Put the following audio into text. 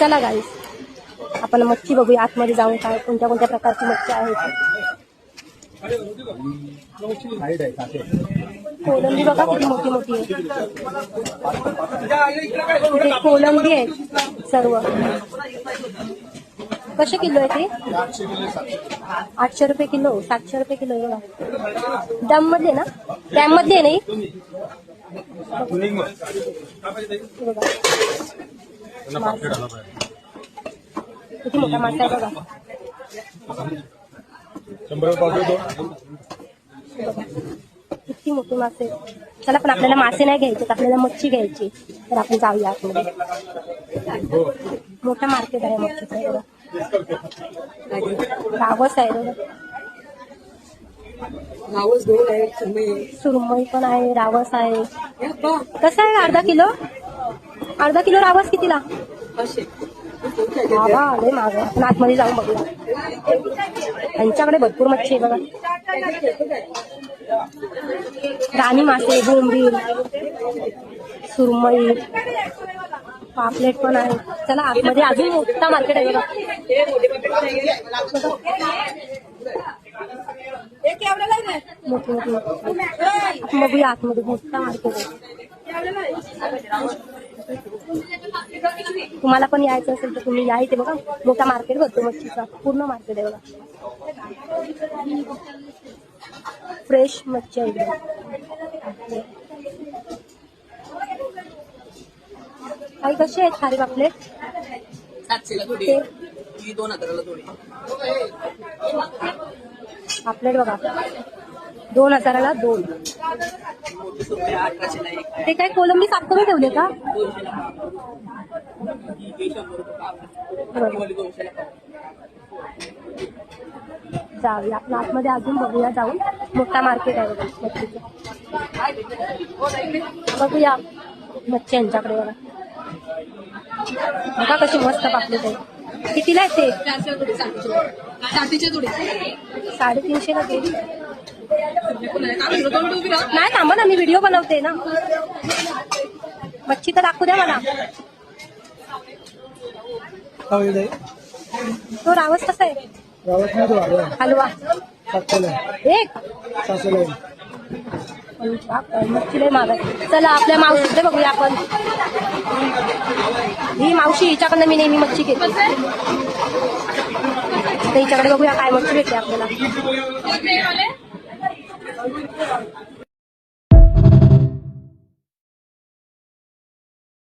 चला गाईस आपण मच्छी बघूया आतमध्ये जाऊन काय कोणत्या कोणत्या प्रकारची मच्छी आहे कोलंबी बघा किती मोठी मोठी आहे कोलंबी आहे सर्व कसे किलो आहे ते 800 रुपये किलो 700 रुपये किलो आहे बघा डॅम मध्ये ना डॅम मध्ये नाही किती मोठा मासा आहे बघा किती मोठे मासे चला पण आपल्याला मासे नाही घ्यायचे आपल्याला मच्छी घ्यायची तर आपण जाऊया आतमध्ये मोठा मार्केट आहे मच्छीचं रावस आहे सुरमई पण आहे रावस आहे कसं आहे अर्धा किलो रावस कितीला लय माग आपण आतमध्ये जाऊन बघूया यांच्याकडे भरपूर मच्छी आहे बघा राणी मासे बोंबील सुरमई पापलेट पण आहे चला आतमध्ये अजून मोठा मार्केट आहे बघा मोठी मोठी बघूया आतमध्ये मोठा मार्केट आहे तुम्हाला पण यायचं असेल तर तुम्ही या इथे बघा मोठा मार्केट भरतो मच्छीचा पूर्ण मार्केट आहे बघा फ्रेश मच्छी आहे काही कशी आहेत खारी पापलेट 700 थोडी 2000 थोडी पापलेट बघा 2000ला 2 ते काय कोलंबी साफ करून ठेवले का जाऊया आपल्या आतमध्ये अजून बघूया जाऊन मोठा मार्केट आहे बघा मच्छीचं बघूया मच्छी यांच्याकडे बघा बघा कशी मस्त पापलेट आहे कितीला आहे ते 350 ला जोडी नाही थांबा ना मी व्हिडिओ बनवते ना मच्छी तर दाखवू द्या मला तो रावस कसा आहे हलवा एक मच्छी लय महाग आहे चला आपल्या मावशीकडे बघूया आपण ही मावशी हिच्याकडनं मी नेहमी मच्छी घेते हिच्याकडे बघूया काय मच्छी भेटते आपल्याला